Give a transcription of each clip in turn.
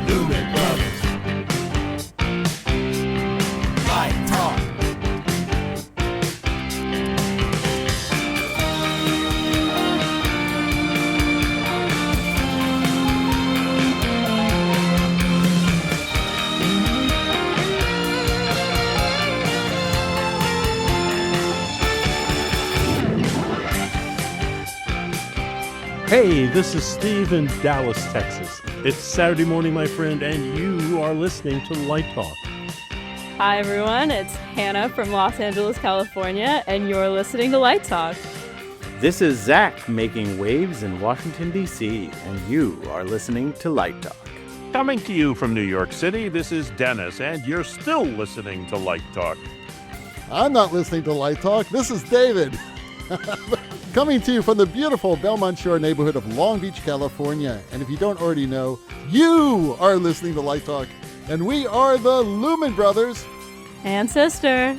Lumen Brothers. Light Talk. Hey, this is Steve in Dallas, Texas. It's Saturday morning, my friend, and you are listening to Light Talk. Hi, everyone. It's Hannah from Los Angeles, California, and you're listening to Light Talk. This is Zach making waves in Washington, D.C., and you are listening to Light Talk. Coming to you from New York City, this is Dennis, and you're still listening to Light Talk. I'm not listening to Light Talk. This is David. Coming to you from the beautiful Belmont Shore neighborhood of Long Beach, California. And if you don't already know, you are listening to Light Talk. And we are the Lumen Brothers. And sister.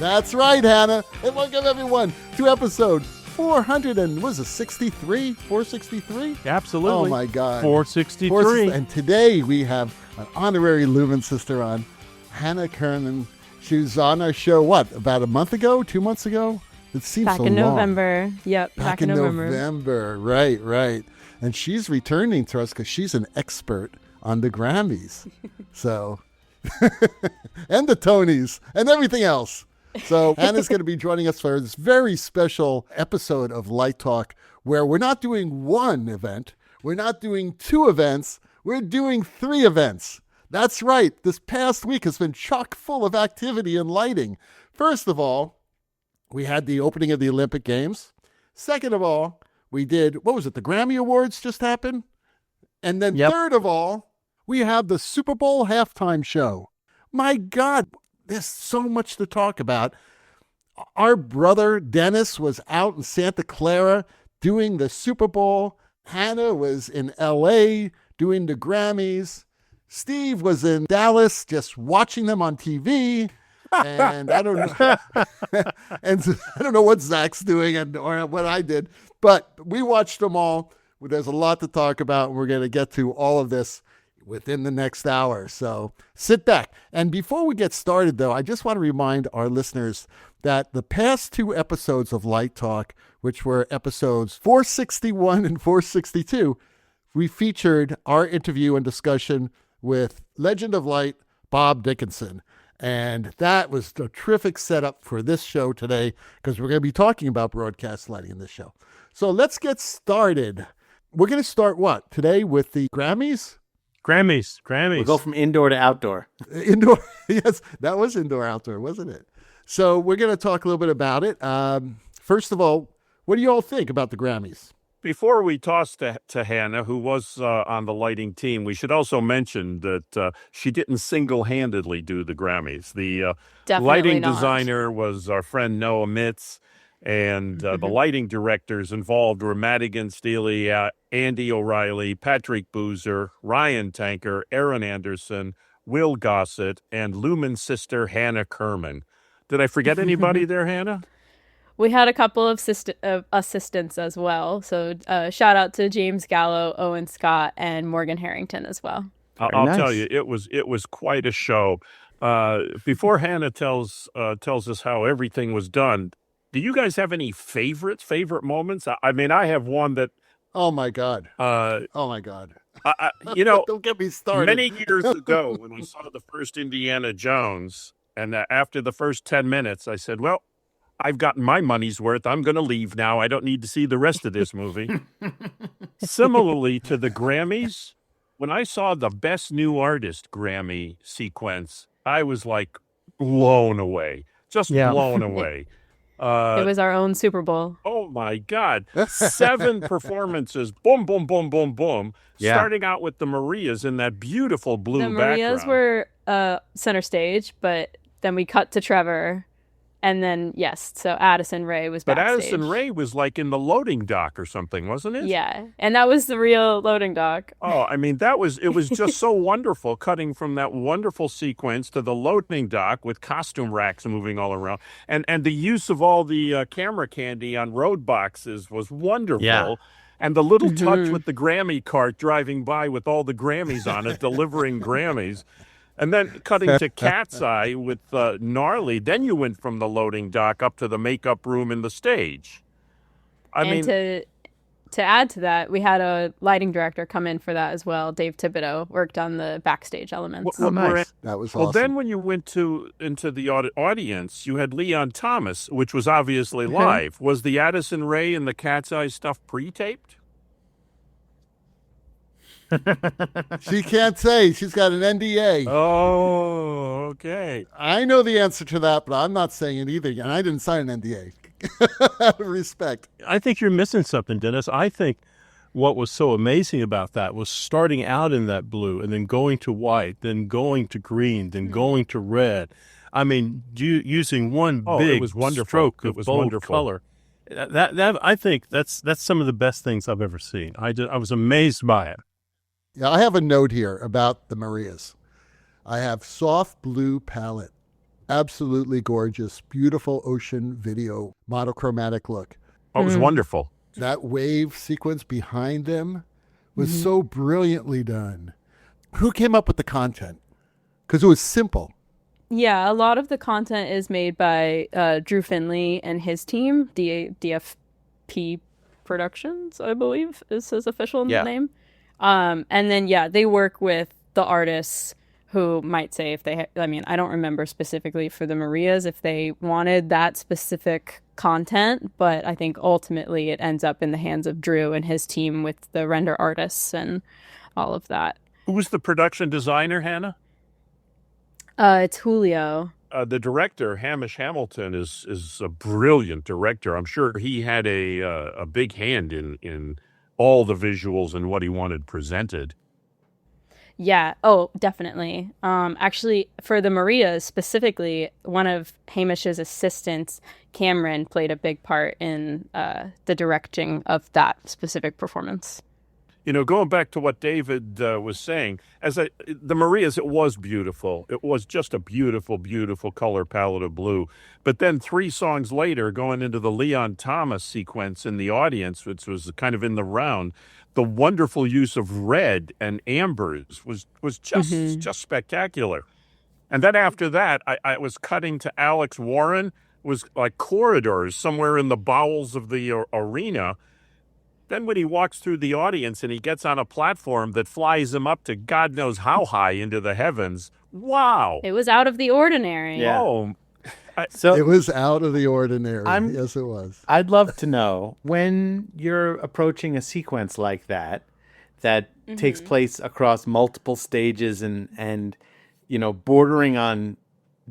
That's right, Hannah. And welcome everyone to episode 463? 463? Absolutely. Oh my God. 463. And today we have an honorary Lumen sister on, Hannah Kerman. She was on our show, about a month ago? 2 months ago? It seems back so in long. November. Yep, back in November. Right. And she's returning to us because she's an expert on the Grammys. So, and the Tonys and everything else. So Hannah's going to be joining us for this very special episode of Light Talk where we're not doing one event. We're not doing two events. We're doing three events. That's right. This past week has been chock full of activity and lighting. First of all, we had the opening of the Olympic Games. Second of all, we did, the Grammy Awards just happened? And then Third of all, we have the Super Bowl halftime show. My God, there's so much to talk about. Our brother Dennis was out in Santa Clara doing the Super Bowl. Hannah was in LA doing the Grammys. Steve was in Dallas just watching them on TV. And I don't know, and I don't know what Zach's doing or what I did, but we watched them all. There's a lot to talk about, and we're going to get to all of this within the next hour. So sit back. And before we get started, though, I just want to remind our listeners that the past two episodes of Light Talk, which were episodes 461 and 462, we featured our interview and discussion with Legend of Light, Bob Dickinson. And that was a terrific setup for this show today because we're going to be talking about broadcast lighting in this show. So let's get started. We're going to start today with the Grammys? Grammys. We'll go from indoor to outdoor. Indoor. Yes, that was indoor-outdoor, wasn't it? So we're going to talk a little bit about it. First of all, what do you all think about the Grammys? Before we toss to Hannah, who was on the lighting team, we should also mention that she didn't single-handedly do the Grammys. The lighting designer was our friend Noah Mitz, and the lighting directors involved were Madigan Steely, Andy O'Reilly, Patrick Boozer, Ryan Tanker, Aaron Anderson, Will Gossett, and Lumen's sister Hannah Kerman. Did I forget anybody there, Hannah? We had a couple of assistants as well. So shout out to James Gallo, Owen Scott, and Morgan Harrington as well. I'll tell you, it was quite a show. Before Hannah tells us how everything was done, do you guys have any favorite moments? I mean, I have one that. Oh my God! Don't get me started. Many years ago, when we saw the first Indiana Jones, and after the first 10 minutes, I said, "Well, I've gotten my money's worth. I'm going to leave now. I don't need to see the rest of this movie." Similarly to the Grammys, when I saw the Best New Artist Grammy sequence, I was like blown away, blown away. It was our own Super Bowl. Oh, my God. 7 performances, boom, boom, boom, boom, boom, starting out with the Marias in that beautiful blue background. The Marias were center stage, but then we cut to Trevor. And then, yes, so Addison Rae was But backstage. Addison Rae was like in the loading dock or something, wasn't it? Yeah, and that was the real loading dock. Oh, I mean, it was just so wonderful, cutting from that wonderful sequence to the loading dock with costume racks moving all around. And the use of all the camera candy on road boxes was wonderful. Yeah. And the little touch with the Grammy cart driving by with all the Grammys on it, delivering Grammys. And then cutting to Cat's Eye with Gnarly. Then you went from the loading dock up to the makeup room in the stage. To add to that, we had a lighting director come in for that as well. Dave Thibodeau worked on the backstage elements. Nice. That was awesome. Well, then when you went into the audience, you had Leon Thomas, which was obviously live. Was the Addison Rae and the Cat's Eye stuff pre-taped? She can't say. She's got an NDA. Oh, okay. I know the answer to that, but I'm not saying it either. And I didn't sign an NDA. Out of respect. I think you're missing something, Dennis. I think what was so amazing about that was starting out in that blue and then going to white, then going to green, then going to red. I mean, using one big it was wonderful. stroke It of was bold wonderful. color. That I think that's some of the best things I've ever seen. I was amazed by it. Yeah, I have a note here about the Marias. I have soft blue palette. Absolutely gorgeous, beautiful ocean video, monochromatic look. Oh, it was wonderful. That wave sequence behind them was so brilliantly done. Who came up with the content? Because it was simple. Yeah, a lot of the content is made by Drew Finley and his team, DFP Productions, I believe is his official name. And then, they work with the artists who might say if they, I don't remember specifically for the Marias if they wanted that specific content, but I think ultimately it ends up in the hands of Drew and his team with the render artists and all of that. Who was the production designer, Hannah? It's Julio. The director, Hamish Hamilton, is a brilliant director. I'm sure he had a big hand in all the visuals and what he wanted presented. Yeah. Oh, definitely. Actually, for the Marias specifically, one of Hamish's assistants, Cameron, played a big part in the directing of that specific performance. You know, going back to what David was saying, the Marias, it was beautiful. It was just a beautiful, beautiful color palette of blue. But then 3 songs later, going into the Leon Thomas sequence in the audience, which was kind of in the round, the wonderful use of red and ambers was just spectacular. And then after that, I was cutting to Alex Warren, was like corridors somewhere in the bowels of the arena. Then when he walks through the audience and he gets on a platform that flies him up to God knows how high into the heavens. Wow. It was out of the ordinary. Yeah. Oh, So It was out of the ordinary. I'm- Yes, it was. I'd love to know when you're approaching a sequence like that takes place across multiple stages and bordering on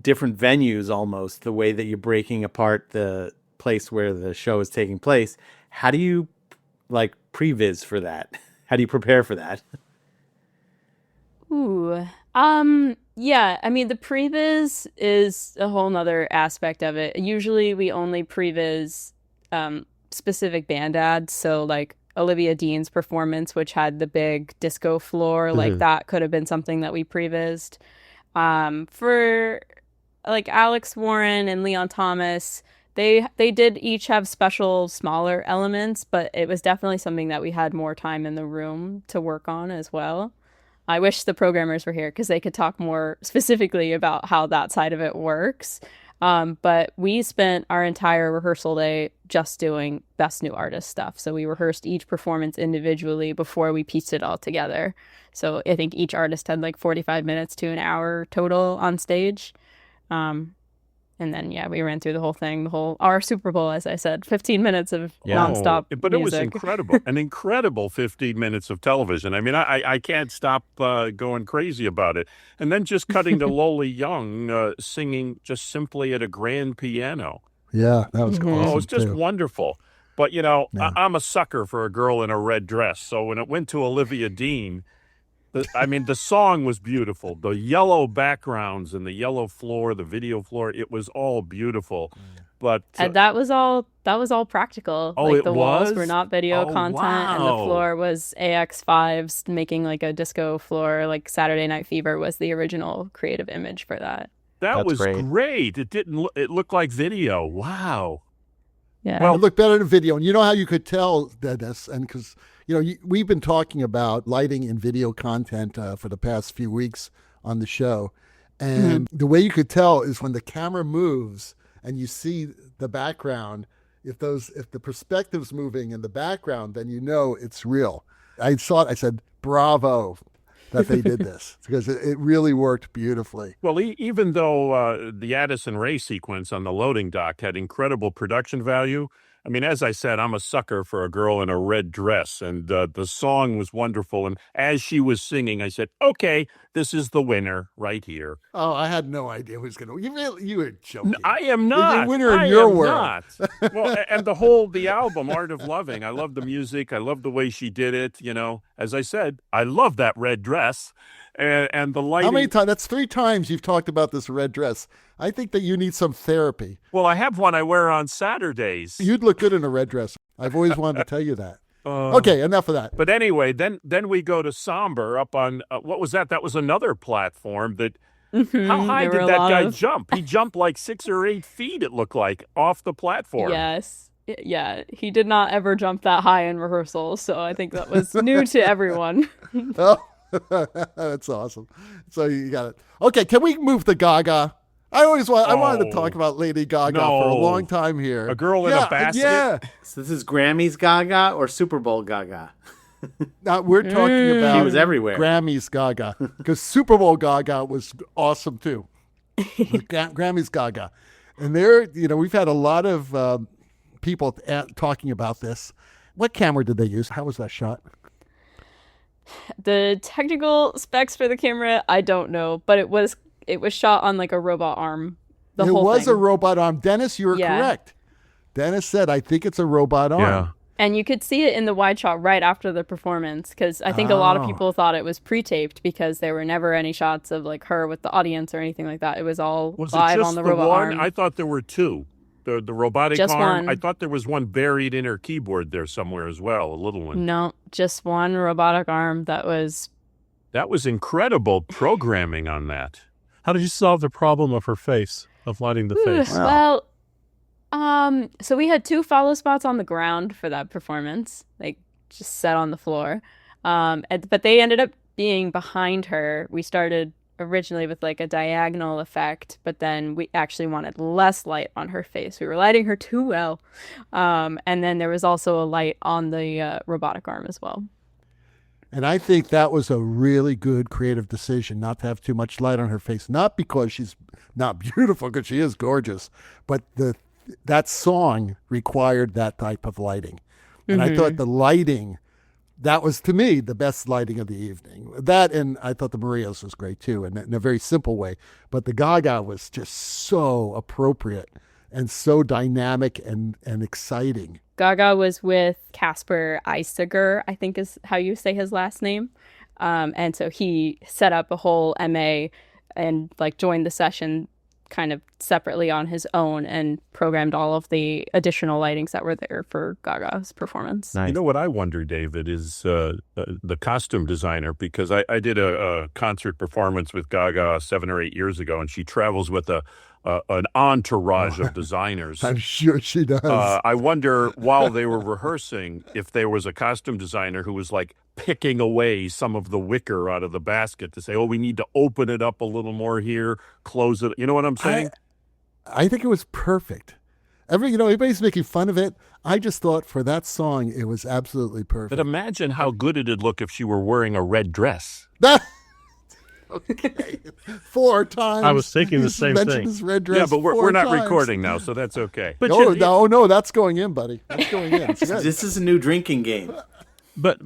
different venues almost, the way that you're breaking apart the place where the show is taking place. How do you previz for that? How do you prepare for that? Ooh. Yeah, the previz is a whole nother aspect of it. Usually we only previz specific band ads. So like Olivia Dean's performance, which had the big disco floor, like that could have been something that we prevized. For like Alex Warren and Leon Thomas, they did each have special smaller elements, but it was definitely something that we had more time in the room to work on as well. I wish the programmers were here because they could talk more specifically about how that side of it works. But we spent our entire rehearsal day just doing Best New Artist stuff. So we rehearsed each performance individually before we pieced it all together. So I think each artist had like 45 minutes to an hour total on stage. And then, we ran through the whole thing, our Super Bowl, as I said, 15 minutes of nonstop But it was music. incredible, an incredible 15 minutes of television. I mean, I can't stop going crazy about it. And then just cutting to Lola Young singing just simply at a grand piano. Yeah, that was awesome. Oh, it was just too. wonderful. But, I'm a sucker for a girl in a red dress. So when it went to Olivia Dean, The song was beautiful. The yellow backgrounds and the yellow floor, the video floor, it was all beautiful. But and that was all practical. Oh, like it the walls were was? not video Oh, content, and the wow. floor was AX5s making like a disco floor. Like Saturday Night Fever was the original creative image for that. that That's was great. great. It didn't. It looked like video. Wow. Yeah. Well, It looked better in video. And you know how you could tell that this, and because, we've been talking about lighting in video content for the past few weeks on the show. And the way you could tell is when the camera moves and you see the background, if the perspective's moving in the background, then you know it's real. I saw it, I said, bravo that they did this, because it really worked beautifully. Well, even though the Addison Rae sequence on the loading dock had incredible production value, I mean, as I said, I'm a sucker for a girl in a red dress, and the song was wonderful. And as she was singing, I said, okay, this is the winner right here. Oh, I had no idea who was going to. You were joking. I am not. The winner in I your am world. not. Well, and the album, Art of Loving, I love the music. I love the way she did it. As I said, I love that red dress. And the lighting. How many times? That's 3 times you've talked about this red dress. I think that you need some therapy. Well, I have one I wear on Saturdays. You'd look good in a red dress. I've always wanted to tell you that. Okay, enough of that. But anyway, then we go to Somber up on, what was that? That was another platform that, how high There were did a that lot guy of- jump? He jumped like 6 or 8 feet, it looked like, off the platform. Yes. Yeah. He did not ever jump that high in rehearsal, so I think that was new to everyone. Oh, that's awesome. So you got it. Okay, can we move to Gaga? I wanted to talk about Lady Gaga for a No. long time here. A girl in a basket? Yeah. So this is Grammys Gaga or Super Bowl Gaga? Now we're talking about She was everywhere. Grammys Gaga, because Super Bowl Gaga was awesome too. Grammys Gaga, and we've had a lot of people talking about this. What camera did they use? How was that shot? The technical specs for the camera, I don't know, but it was shot on like a robot arm. It was a robot arm. Dennis, you were correct. Dennis said, I think it's a robot arm. Yeah. And you could see it in the wide shot right after the performance, because I think a lot of people thought it was pre-taped because there were never any shots of like her with the audience or anything like that. It was all Was it live just on the the robot one? arm. I thought there were 2. The robotic Just arm. one. I thought there was one buried in her keyboard there somewhere as well, a little one. No, just one robotic arm that was. That was incredible programming on that. How did you solve the problem of her face, of lighting the face? Well, so we had 2 follow spots on the ground for that performance, like just set on the floor. But they ended up being behind her. We started originally with like a diagonal effect, but then we actually wanted less light on her face. We were lighting her too well. And then there was also a light on the robotic arm as well. And I think that was a really good creative decision, not to have too much light on her face. Not because she's not beautiful, because she is gorgeous, but that song required that type of lighting. And I thought the lighting, that was, to me, the best lighting of the evening. That, and I thought the Maria's was great, too, in a very simple way. But the Gaga was just so appropriate and so dynamic and exciting. Gaga was with Casper Eisiger, I think is how you say his last name. And so he set up a whole MA and like joined the session kind of separately on his own and programmed all of the additional lightings that were there for Gaga's performance. You know what I wonder, David, is the costume designer, because I did a concert performance with Gaga 7 or 8 years ago, and she travels with an entourage of designers. I'm sure she does. I wonder, while they were rehearsing, if there was a costume designer who was like picking away some of the wicker out of the basket to say, oh, we need to open it up a little more here, close it. You know what I'm saying? I think it was perfect. Everybody's making fun of it. I just thought for that song, it was absolutely perfect. But imagine how good it'd look if she were wearing a red dress. Okay. 4 times. I was thinking the He's same mentioned thing. This red dress Yeah, but we're 4 not times. recording now, so that's okay. But No, that's going in, buddy. That's going in. It's good. This is a new drinking game. But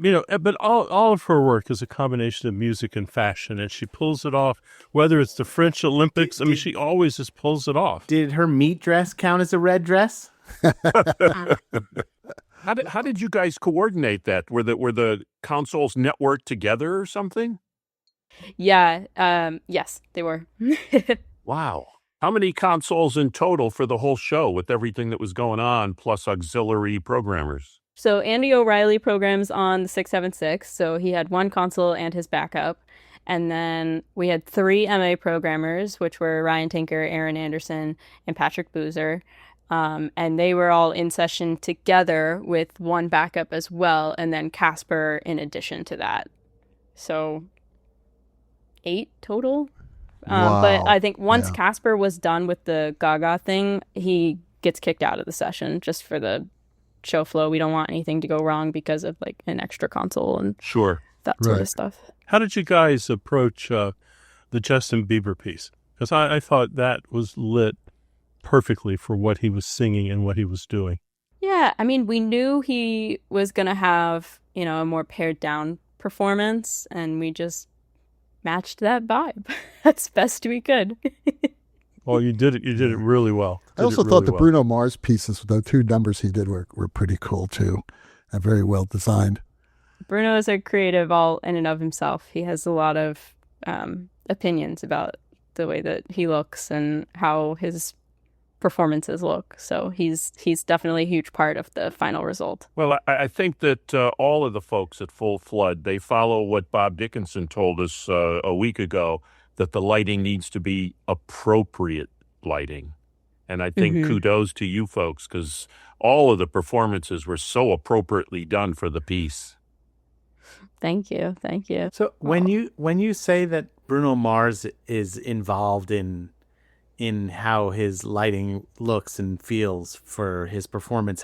all of her work is a combination of music and fashion, and she pulls it off. Whether it's the French Olympics, she always just pulls it off. Did her meat dress count as a red dress? How did you guys coordinate that? Were the consoles networked together or something? Yeah. Yes, they were. Wow. How many consoles in total for the whole show with everything that was going on, plus auxiliary programmers? So Andy O'Reilly programs on the 676, so he had one console and his backup. And then we had 3 MA programmers, which were Ryan Tinker, Aaron Anderson, and Patrick Boozer. And they were all in session together with one backup as well, and then Casper in addition to that. So 8 total. But Wow. I think once Yeah. Casper was done with the Gaga thing, he gets kicked out of the session just for the show flow. We don't want anything to go wrong because of like an extra console and Sure. that sort Right. of stuff. How did you guys approach the Justin Bieber piece? Because I thought that was lit perfectly for what he was singing and what he was doing. Yeah, I mean, we knew he was going to have, a more pared down performance, and we just matched that vibe as best we could. Oh, you did it. You did it really well. I also thought the Bruno Mars pieces, the 2 numbers he did were pretty cool too, and very well designed. Bruno is a creative all in and of himself. He has a lot of opinions about the way that he looks and how his performances look. So he's definitely a huge part of the final result. Well, I think that all of the folks at Full Flood, they follow what Bob Dickinson told us a week ago, that the lighting needs to be appropriate lighting. And I think kudos to you folks, because all of the performances were so appropriately done for the piece. Thank you. So when you say that Bruno Mars is involved in how his lighting looks and feels for his performance,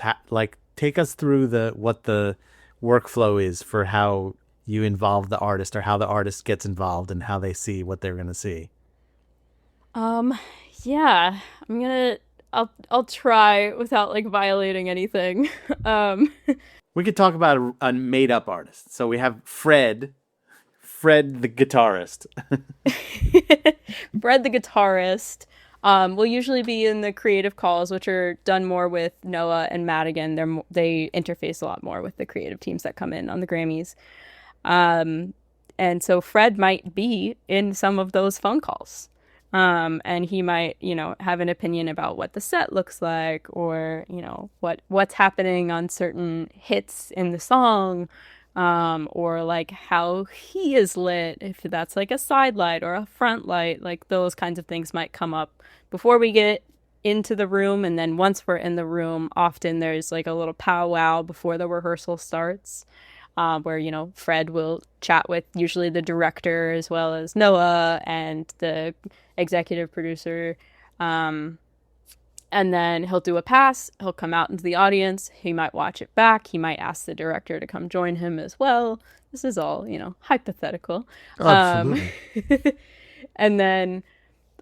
take us through what the workflow is for how you involve the artist, or how the artist gets involved and how they see what they're going to see. Yeah, I'll try without like violating anything. We could talk about a made up artist. So we have Fred the guitarist. Fred the guitarist will usually be in the creative calls, which are done more with Noah and Madigan. They interface a lot more with the creative teams that come in on the Grammys. And so Fred might be in some of those phone calls. And he might, have an opinion about what the set looks like, or, what's happening on certain hits in the song, or like how he is lit, if that's like a side light or a front light, like those kinds of things might come up before we get into the room. And then once we're in the room, often there's like a little powwow before the rehearsal starts. Where, Fred will chat with usually the director as well as Noah and the executive producer. And then he'll do a pass. He'll come out into the audience. He might watch it back. He might ask the director to come join him as well. This is all, hypothetical. Absolutely. And then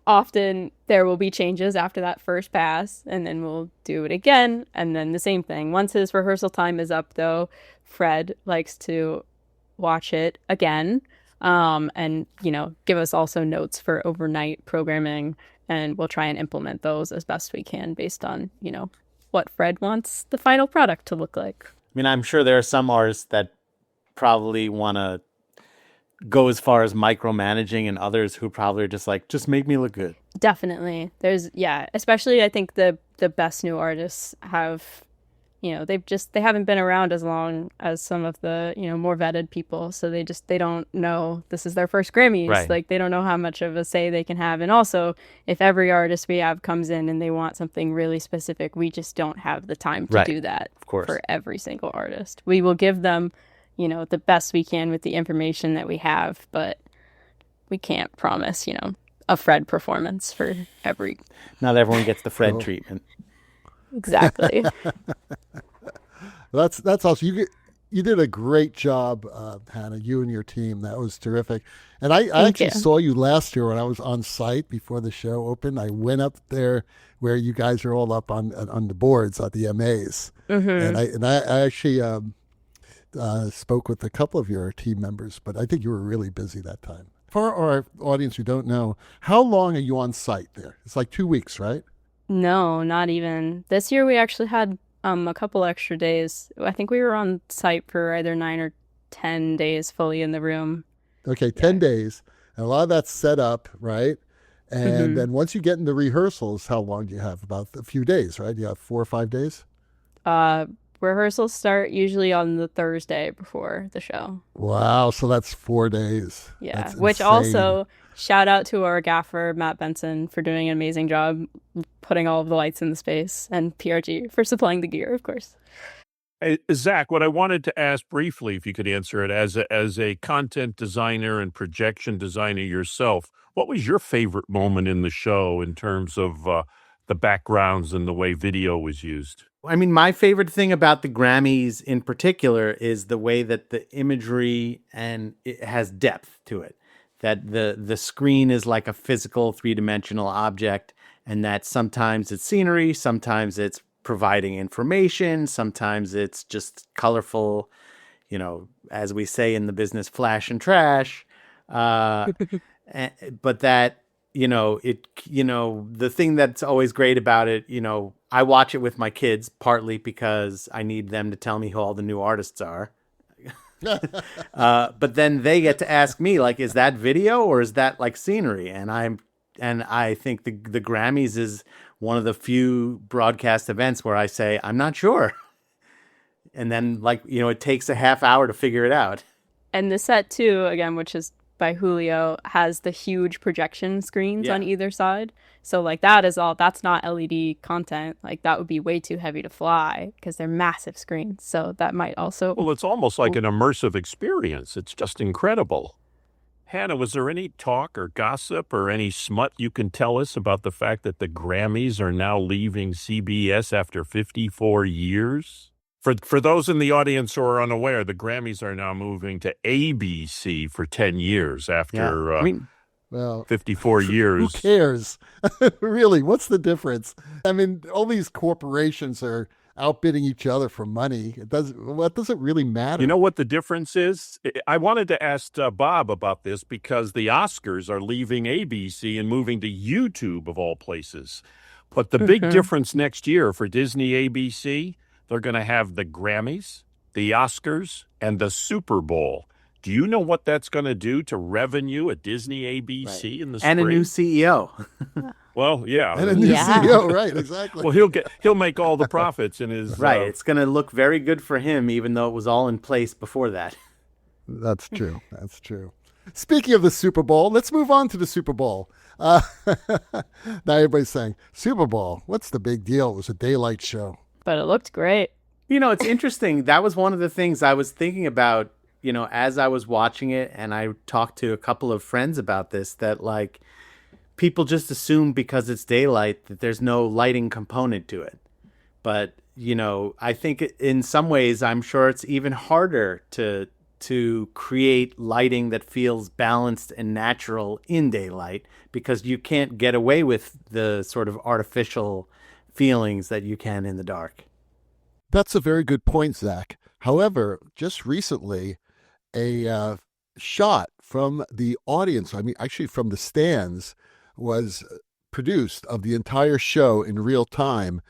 often there will be changes after that first pass, and then we'll do it again. And then the same thing. Once his rehearsal time is up, though, Fred likes to watch it again, and, give us also notes for overnight programming, and we'll try and implement those as best we can based on, what Fred wants the final product to look like. I mean, I'm sure there are some artists that probably want to go as far as micromanaging, and others who probably are just like, just make me look good. Definitely. Especially I think the best new artists have, they haven't been around as long as some of the, more vetted people. So they don't know this is their first Grammys. Right. Like they don't know how much of a say they can have. And also if every artist we have comes in and they want something really specific, we just don't have the time to do that of course. For every single artist. We will give them, the best we can with the information that we have, but we can't promise, a Fred performance for every. Not everyone gets the Fred treatment. Exactly. That's awesome. You did a great job, Hannah, you and your team. That was terrific. And I actually saw you last year when I was on site before the show opened. I went up there where you guys are all up on the boards at the MAs. And I actually spoke with a couple of your team members, but I think you were really busy that time. For our audience who don't know, how long are you on site there? It's like 2 weeks, right? No, not even. This year we actually had a couple extra days. I think we were on site for either 9 or 10 days fully in the room. Okay, 10 days. And a lot of that's set up, right? And then once you get into rehearsals, how long do you have? About a few days, right? You have 4 or 5 days? Rehearsals start usually on the Thursday before the show. Wow. So that's 4 days. Yeah. That's Which insane. also, shout out to our gaffer, Matt Benson, for doing an amazing job putting all of the lights in the space, and PRG for supplying the gear, of course. Hey, Zach, what I wanted to ask briefly, if you could answer it, as a content designer and projection designer yourself, what was your favorite moment in the show in terms of the backgrounds and the way video was used? I mean, my favorite thing about the Grammys in particular is the way that the imagery and it has depth to it. That the screen is like a physical 3-dimensional object, and that sometimes it's scenery, sometimes it's providing information, sometimes it's just colorful, as we say in the business, flash and trash. But that, the thing that's always great about it, I watch it with my kids, partly because I need them to tell me who all the new artists are. But then they get to ask me, like, is that video or is that like scenery? And I think the Grammys is one of the few broadcast events where I say, I'm not sure. And then, it takes a half hour to figure it out. And the set, too, again, which is by Julio, has the huge projection screens on either side. So, that's not LED content. Like, that would be way too heavy to fly because they're massive screens. So that might also... Well, it's almost like an immersive experience. It's just incredible. Hannah, was there any talk or gossip or any smut you can tell us about the fact that the Grammys are now leaving CBS after 54 years? For those in the audience who are unaware, the Grammys are now moving to ABC for 10 years after 54 years. Who cares? Really, what's the difference? I mean, all these corporations are outbidding each other for money. What does it really matter? You know what the difference is? I wanted to ask Bob about this because the Oscars are leaving ABC and moving to YouTube of all places. But the big difference next year for Disney ABC, they're going to have the Grammys, the Oscars, and the Super Bowl. Do you know what that's going to do to revenue at Disney ABC in the spring? And a new CEO. Well, yeah. And a new CEO, right, exactly. Well, he'll make all the profits in his... Right, it's going to look very good for him, even though it was all in place before that. That's true. That's true. Speaking of the Super Bowl, let's move on to the Super Bowl. Now everybody's saying, Super Bowl, what's the big deal? It was a daylight show. But it looked great. It's interesting. That was one of the things I was thinking about, as I was watching it, and I talked to a couple of friends about this, that people just assume because it's daylight that there's no lighting component to it. But, I think in some ways, I'm sure it's even harder to create lighting that feels balanced and natural in daylight, because you can't get away with the sort of artificial feelings that you can in the dark. That's a very good point, Zach. However, just recently, a shot from the audience, actually from the stands, was produced of the entire show in real time.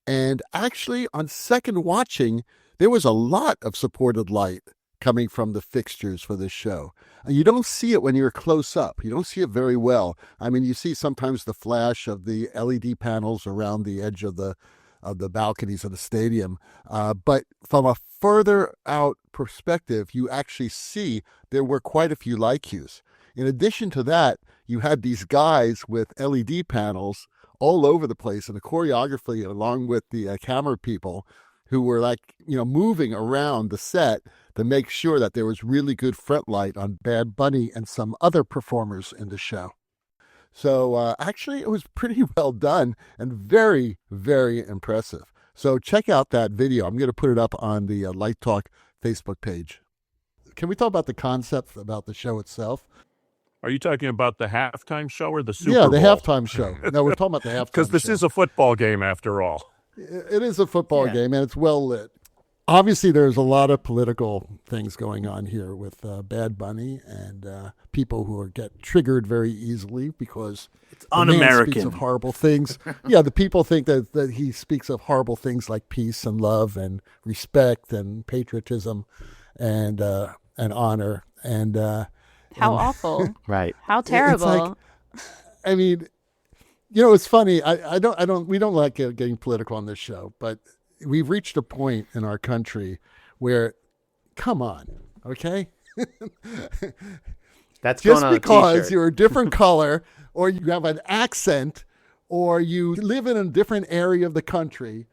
And actually, on second watching, there was a lot of supported light coming from the fixtures for this show. You don't see it when you're close up. You don't see it very well. You see sometimes the flash of the LED panels around the edge of the balconies of the stadium. But from a further out perspective, you actually see there were quite a few light cues. In addition to that, you had these guys with LED panels all over the place, and the choreography along with the camera people who were moving around the set to make sure that there was really good front light on Bad Bunny and some other performers in the show. So actually, it was pretty well done and very, very impressive. So check out that video. I'm going to put it up on the Light Talk Facebook page. Can we talk about the concept about the show itself? Are you talking about the halftime show or the Super Bowl? Yeah, the halftime show. No, we're talking about the halftime show. Because this is a football game after all. It is a football game, and it's well lit. Obviously, there's a lot of political things going on here with Bad Bunny and people who get triggered very easily because it's un-American. Speaks of horrible things. Yeah, the people think that he speaks of horrible things like peace and love and respect and patriotism and honor. And How awful. Right. How terrible. I mean, it's funny. We don't like getting political on this show, but we've reached a point in our country where, come on, okay? That's just going on because a t-shirt. you're a different color, or you have an accent, or you live in a different area of the country,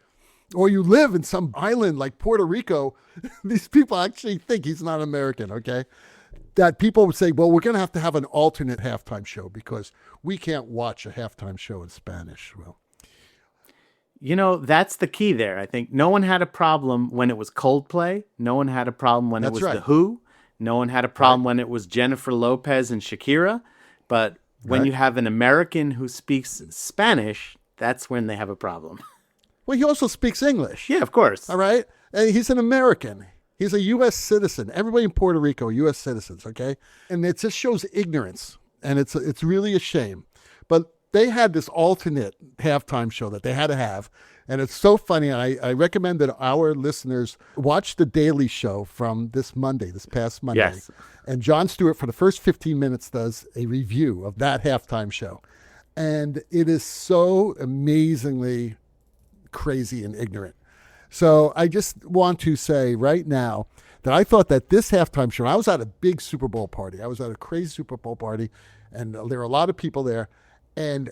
or you live in some island like Puerto Rico, these people actually think he's not American, okay? That people would say, well, we're going to have an alternate halftime show because we can't watch a halftime show in Spanish. Well, that's the key there. I think no one had a problem when it was Coldplay. No one had a problem when it was The Who. No one had a problem when it was Jennifer Lopez and Shakira. But when you have an American who speaks Spanish, that's when they have a problem. Well, he also speaks English. Yeah, of course. All right. And he's an American. He's a U.S. citizen. Everybody in Puerto Rico, U.S. citizens, okay? And it just shows ignorance, and it's really a shame. But they had this alternate halftime show that they had to have, and it's so funny. I recommend that our listeners watch The Daily Show from this past Monday. Yes. And Jon Stewart, for the first 15 minutes, does a review of that halftime show. And it is so amazingly crazy and ignorant. So I just want to say right now that I thought that this halftime show, I was at a big Super Bowl party. I was at a crazy Super Bowl party, and there were a lot of people there. And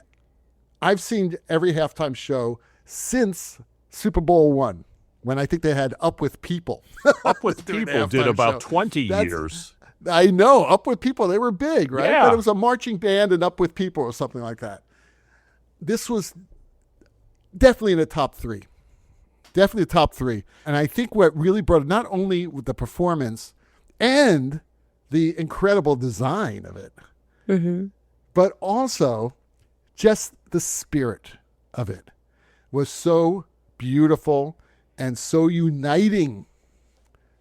I've seen every halftime show since Super Bowl I, when I think they had Up With People. Up With People did about 20 years. I know. Up With People, they were big, right? Yeah. But it was a marching band and Up With People or something like that. This was definitely in the top three. Definitely the top three. And I think what really brought it, not only with the performance and the incredible design of it, but also just the spirit of it was so beautiful and so uniting.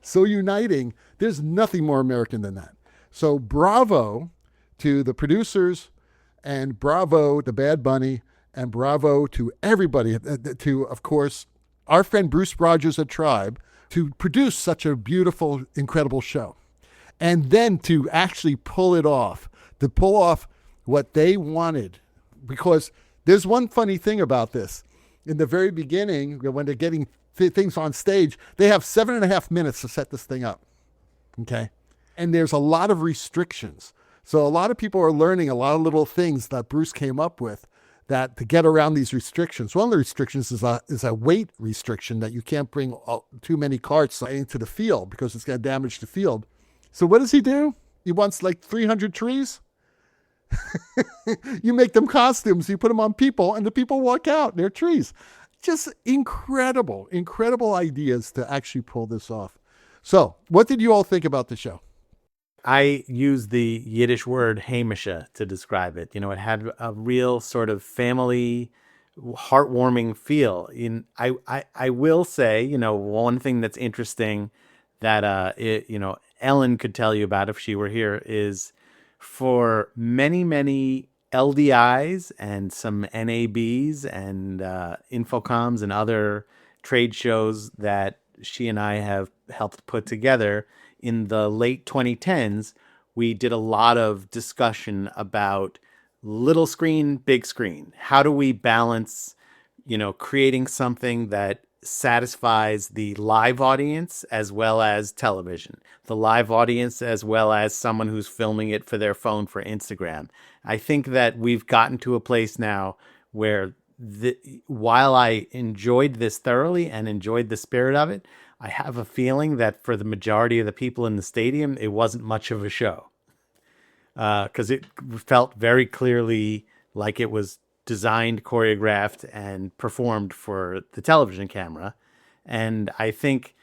So uniting. There's nothing more American than that. So bravo to the producers, and bravo to Bad Bunny, and bravo to everybody, to, of course, our friend Bruce Rogers at Tribe, to produce such a beautiful, incredible show. And then to actually pull it off, to pull off what they wanted. Because there's one funny thing about this. In the very beginning, when they're getting things on stage, they have 7.5 minutes to set this thing up. Okay? And there's a lot of restrictions. So a lot of people are learning a lot of little things that Bruce came up with that to get around these restrictions. One of the restrictions is a weight restriction, that you can't bring too many carts into the field because it's going to damage the field. So what does he do? He wants like 300 trees. You make them costumes, you put them on people, and the people walk out. They're trees. Just incredible ideas to actually pull this off. So what did you all think about the show? I use the Yiddish word heimische to describe it. It had a real sort of family, heartwarming feel. I will say, one thing that's interesting that Ellen could tell you about if she were here is for many, many LDIs and some NABs and Infocoms and other trade shows that she and I have helped put together. In the late 2010s, we did a lot of discussion about little screen, big screen. How do we balance, creating something that satisfies the live audience as well as television, the live audience as well as someone who's filming it for their phone for Instagram. I think that we've gotten to a place now where while I enjoyed this thoroughly and enjoyed the spirit of it, I have a feeling that for the majority of the people in the stadium, it wasn't much of a show. Because it felt very clearly like it was designed, choreographed, and performed for the television camera. And I think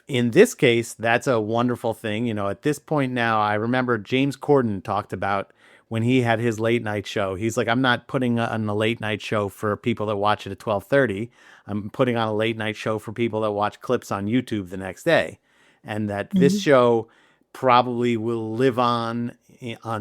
in this case, that's a wonderful thing. At this point now, I remember James Corden talked about when he had his late night show. He's like, I'm not putting on a late night show for people that watch it at 12:30. I'm putting on a late night show for people that watch clips on YouTube the next day. And that this show probably will live on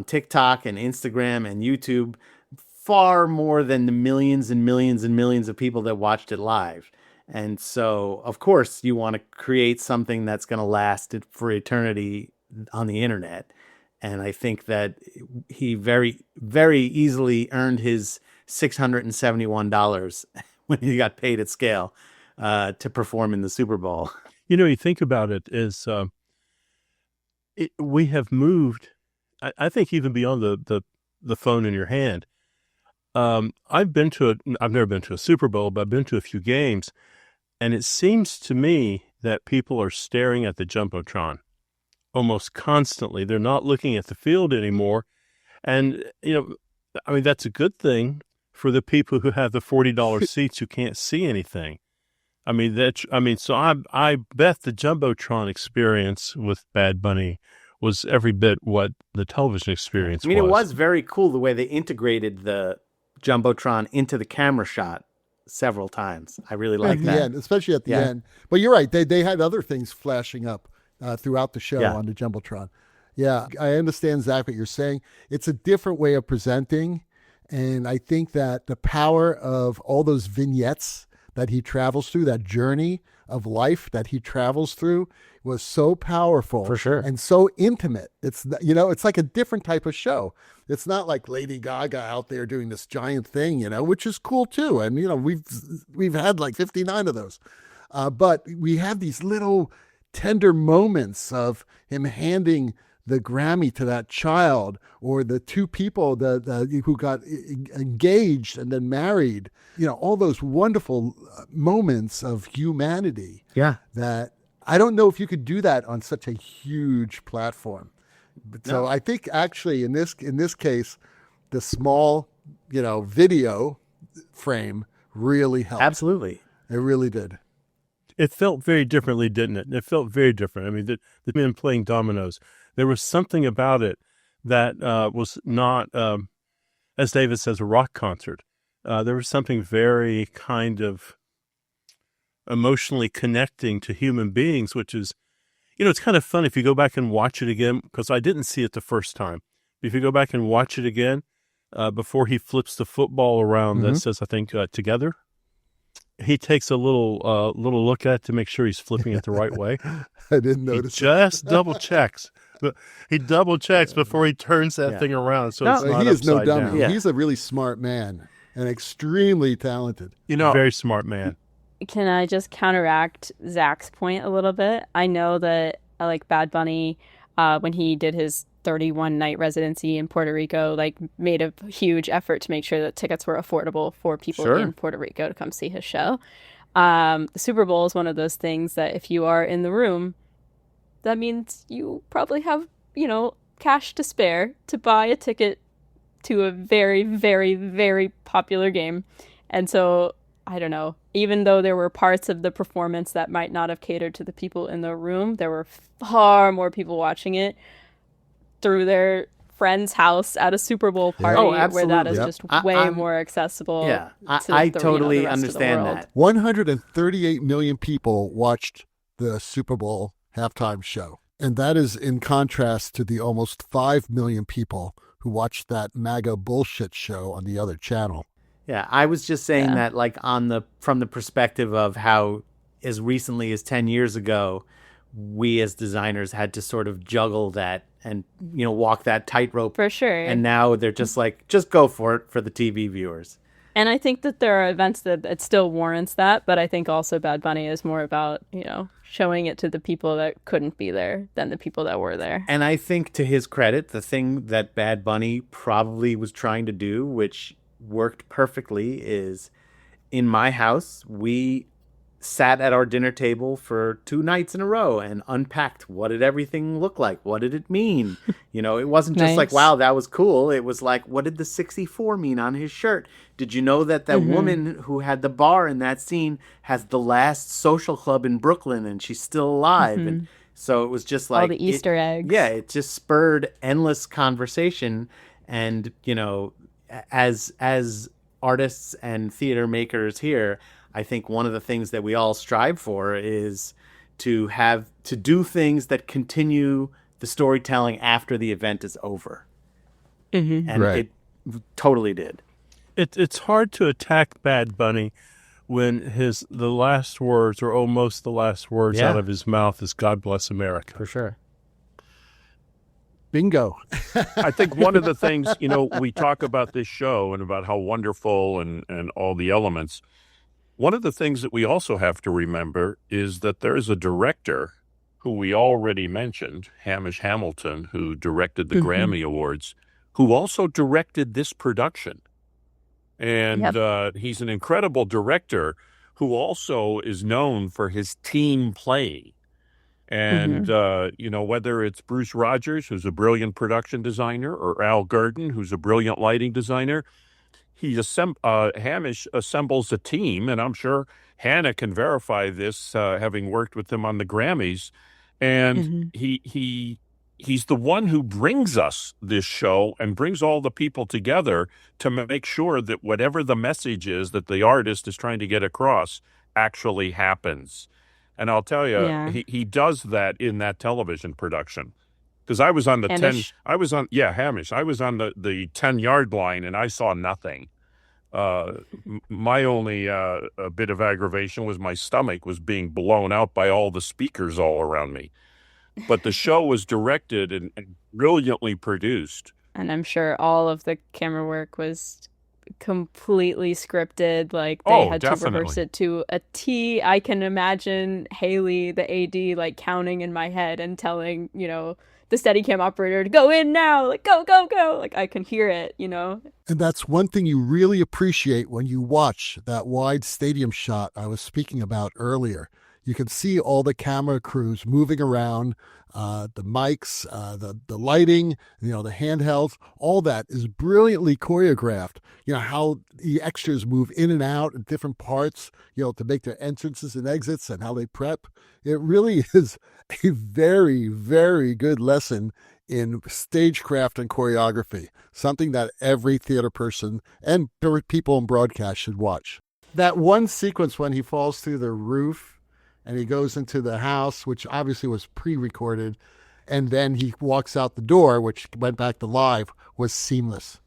TikTok and Instagram and YouTube far more than the millions and millions and millions of people that watched it live. And so, of course, you want to create something that's going to last for eternity on the internet. And I think that he very, very easily earned his $671 when he got paid at scale to perform in the Super Bowl. You know, you think about it, is we have moved, I think, even beyond the phone in your hand. I've never been to a Super Bowl, but I've been to a few games, and it seems to me that people are staring at the Jumbotron almost constantly. They're not looking at the field anymore. And, you know, I mean, that's a good thing for the people who have the $40 seats who can't see anything. I mean, so I bet the Jumbotron experience with Bad Bunny was every bit what the television experience was. I mean, it was very cool the way they integrated the Jumbotron into the camera shot several times. I really like that. End, especially at the end. But you're right. They had other things flashing up throughout the show on the Jumbotron. Yeah, I understand, Zach, what you're saying. It's a different way of presenting. And I think that the power of all those vignettes that he travels through, that journey of life that he travels through, was so powerful. For sure. And so intimate. It's, you know, it's like a different type of show. It's not like Lady Gaga out there doing this giant thing, you know, which is cool too. And, you know, we've had like 59 of those. But we have these little tender moments of him handing the Grammy to that child, or the two people who got engaged and then married, you know, all those wonderful moments of humanity. Yeah. That I don't know if you could do that on such a huge platform. But so I think actually in this case, the small, you know, video frame really helped. Absolutely. It really did. It felt very differently, didn't it? It felt very different. I mean, the men playing dominoes, there was something about it that was not, as David says, a rock concert. There was something very kind of emotionally connecting to human beings, which is, you know, it's kind of fun if you go back and watch it again, because I didn't see it the first time. If you go back and watch it again, before he flips the football around that says, I think, together, he takes a little look at it to make sure he's flipping it the right way. I didn't notice. He just double checks. He double checks before he turns that thing around. So it's not he is no upside dummy. down. Yeah. He's a really smart man and extremely talented. You know, Very smart man. Can I just counteract Zach's point a little bit? I know that like Bad Bunny, when he did his 31-night residency in Puerto Rico, like made a huge effort to make sure that tickets were affordable for people in Puerto Rico to come see his show. The Super Bowl is one of those things that if you are in the room, that means you probably have, you know, cash to spare to buy a ticket to a very, very, very popular game. And so, I don't know, even though there were parts of the performance that might not have catered to the people in the room, there were far more people watching it through their friend's house at a Super Bowl party, where that is just way more accessible. Yeah, to I the totally rest of the understand world. that. 138 million people watched the Super Bowl halftime show. And that is in contrast to the almost 5 million people who watched that MAGA bullshit show on the other channel. Yeah, I was just saying that, like, from the perspective of how, as recently as 10 years ago, we as designers had to sort of juggle that and, you know, walk that tightrope. For sure. And now they're just like, just go for it for the TV viewers. And I think that there are events that it still warrants that, but I think also Bad Bunny is more about, you know, showing it to the people that couldn't be there than the people that were there. And I think, to his credit, the thing that Bad Bunny probably was trying to do, which worked perfectly, is in my house, we sat at our dinner table for 2 nights in a row and unpacked what did everything look like? What did it mean? You know, it wasn't just like, wow, that was cool. It was like, what did the 64 mean on his shirt? Did you know that that woman who had the bar in that scene has the last social club in Brooklyn and she's still alive? And so it was just like all the Easter eggs. Yeah, it just spurred endless conversation. And, you know, as artists and theater makers here, I think one of the things that we all strive for is to do things that continue the storytelling after the event is over. And it totally did. It's hard to attack Bad Bunny when the last words, or almost the last words out of his mouth, is "God bless America." For sure. Bingo. I think one of the things, we talk about this show and about how wonderful and all the elements. One of the things that we also have to remember is that there's a director who we already mentioned, Hamish Hamilton, who directed the Grammy Awards, who also directed this production. And he's an incredible director who also is known for his team playing. And, whether it's Bruce Rogers, who's a brilliant production designer, or Al Gurdon, who's a brilliant lighting designer, Hamish assembles a team, and I'm sure Hannah can verify this, having worked with him on the Grammys. And he's the one who brings us this show and brings all the people together to make sure that whatever the message is that the artist is trying to get across actually happens. And I'll tell you, he does that in that television production. Because I was on the Hamish. Hamish. I was on the 10-yard line and I saw nothing. My only bit of aggravation was my stomach was being blown out by all the speakers all around me. But the show was directed and brilliantly produced. And I'm sure all of the camera work was completely scripted. Like they had to rehearse it to a T. I can imagine Haley, the AD, like counting in my head and telling, the Steadicam operator to go in now, like go, go, go. Like I can hear it, And that's one thing you really appreciate when you watch that wide stadium shot I was speaking about earlier. You can see all the camera crews moving around, the mics, the lighting, the handhelds, all that is brilliantly choreographed. How the extras move in and out in different parts, to make their entrances and exits and how they prep. It really is a very, very good lesson in stagecraft and choreography, something that every theater person and people in broadcast should watch. That one sequence when he falls through the roof, and he goes into the house, which obviously was pre-recorded, and then he walks out the door, which went back to live, was seamless.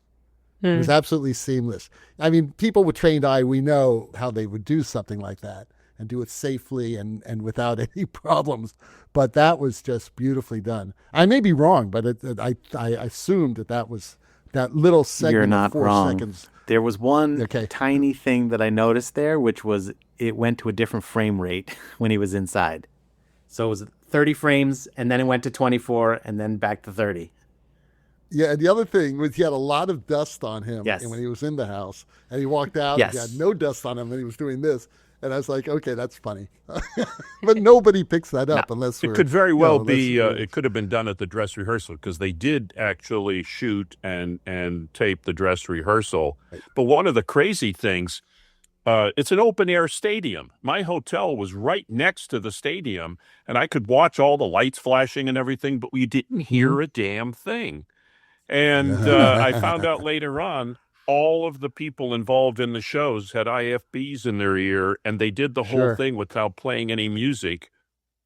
It was absolutely seamless. I mean, people with trained eye, we know how they would do something like that and do it safely and without any problems. But that was just beautifully done. I may be wrong, but I assumed that was that little segment. You're not of 4 wrong. seconds. There was one tiny thing that I noticed there, which was it went to a different frame rate when he was inside. So it was 30 frames, and then it went to 24, and then back to 30. Yeah, and the other thing was he had a lot of dust on him when he was in the house. And he walked out, and he had no dust on him, and he was doing this. And I was like, okay, that's funny. But nobody picks that up unless we're... It could very well be, it could have been done at the dress rehearsal, because they did actually shoot and tape the dress rehearsal. Right. But one of the crazy things, it's an open-air stadium. My hotel was right next to the stadium, and I could watch all the lights flashing and everything, but we didn't hear a damn thing. And I found out later on, all of the people involved in the shows had IFBs in their ear, and they did the whole thing without playing any music,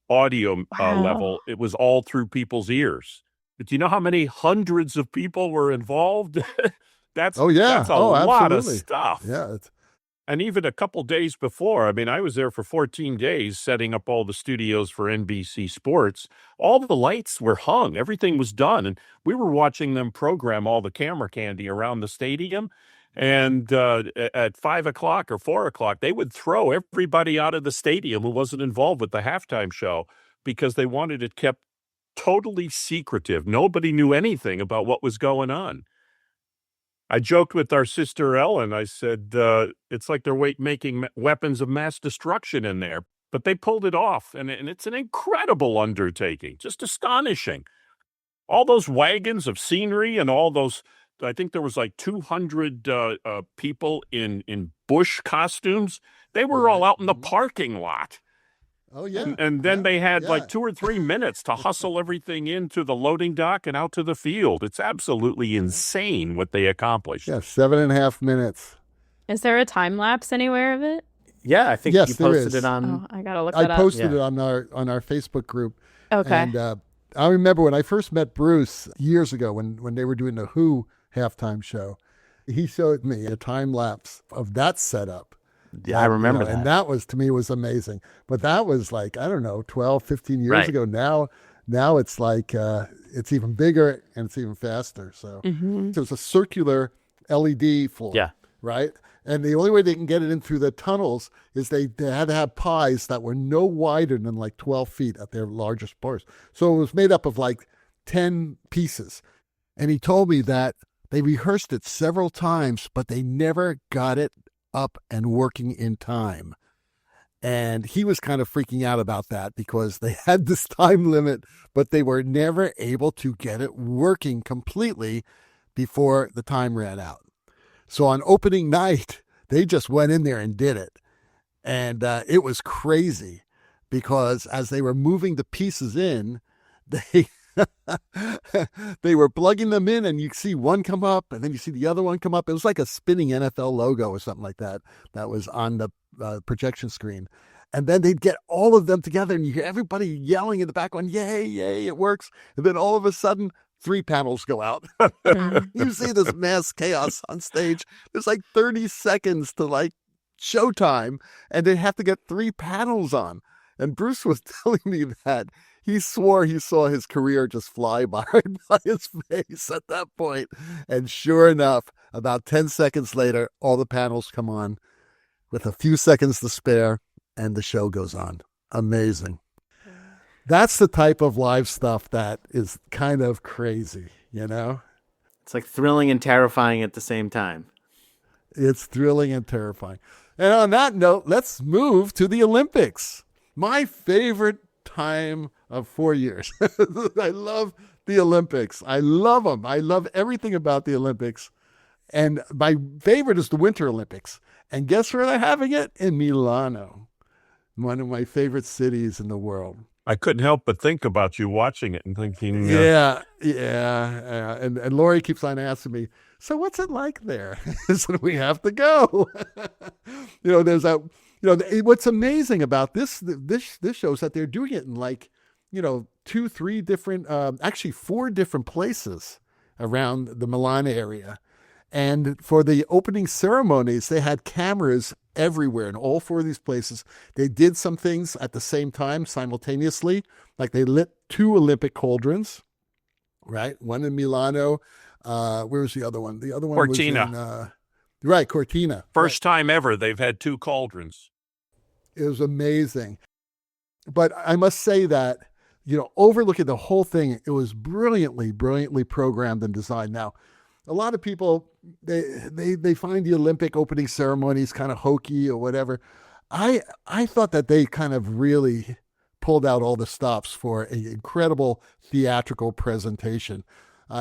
audio level. It was all through people's ears. But do you know how many hundreds of people were involved? That's a lot of stuff. Yeah. And even a couple days before, I mean, I was there for 14 days setting up all the studios for NBC Sports. All the lights were hung. Everything was done. And we were watching them program all the camera candy around the stadium. And at 5 o'clock or 4 o'clock, they would throw everybody out of the stadium who wasn't involved with the halftime show because they wanted it kept totally secretive. Nobody knew anything about what was going on. I joked with our sister Ellen. I said, it's like they're making weapons of mass destruction in there. But they pulled it off, and it's an incredible undertaking, just astonishing. All those wagons of scenery and all those, I think there was like 200 people in Bush costumes. They were all out in the parking lot. Oh, yeah. And then they had like 2 or 3 minutes to hustle everything into the loading dock and out to the field. It's absolutely insane what they accomplished. Yeah, 7.5 minutes. Is there a time lapse anywhere of it? Yeah, I think you posted it on... Oh, I got to look that up. I posted it on our Facebook group. Okay. And I remember when I first met Bruce years ago when they were doing the Who halftime show, he showed me a time lapse of that setup. Yeah, I remember that. And that was, to me, was amazing. But that was like, I don't know, 12, 15 years ago. Now it's like, it's even bigger and it's even faster. So it's a circular LED floor. Yeah. Right. And the only way they can get it in through the tunnels is they had to have pies that were no wider than like 12 feet at their largest parts. So it was made up of like 10 pieces. And he told me that they rehearsed it several times, but they never got it up and working in time. And he was kind of freaking out about that because they had this time limit, but they were never able to get it working completely before the time ran out. So on opening night, they just went in there and did it. And it was crazy because as they were moving the pieces in, they they were plugging them in, and you see one come up and then you see the other one come up. It was like a spinning NFL logo or something like that was on the projection screen. And then they'd get all of them together and you hear everybody yelling in the background, yay, yay, it works. And then all of a sudden, 3 panels go out. You see this mass chaos on stage. There's like 30 seconds to like showtime, and they have to get 3 panels on. And Bruce was telling me that he swore he saw his career just fly by his face at that point. And sure enough, about 10 seconds later, all the panels come on with a few seconds to spare, and the show goes on. Amazing. That's the type of live stuff that is kind of crazy, you know? It's like thrilling and terrifying at the same time. It's thrilling and terrifying. And on that note, let's move to the Olympics. My favorite time of 4 years. I love the Olympics. I love them. I love everything about the Olympics. And my favorite is the Winter Olympics. And guess where they're having it? In Milano, one of my favorite cities in the world. I couldn't help but think about you watching it and thinking, Yeah. And Lori keeps on asking me, so what's it like there? So we have to go. There's a, what's amazing about this show is that they're doing it in like, 2, 3 different, actually 4 different places around the Milan area. And for the opening ceremonies, they had cameras everywhere in all 4 of these places. They did some things at the same time, simultaneously, like they lit 2 Olympic cauldrons, right? One in Milano. Where was the other one? The other one Cortina. was in, right, Cortina. First time ever they've had 2 cauldrons. It was amazing. But I must say that, overlooking the whole thing, it was brilliantly programmed and designed. Now, a lot of people, they find the Olympic opening ceremonies kind of hokey or whatever. I thought that they kind of really pulled out all the stops for an incredible theatrical presentation.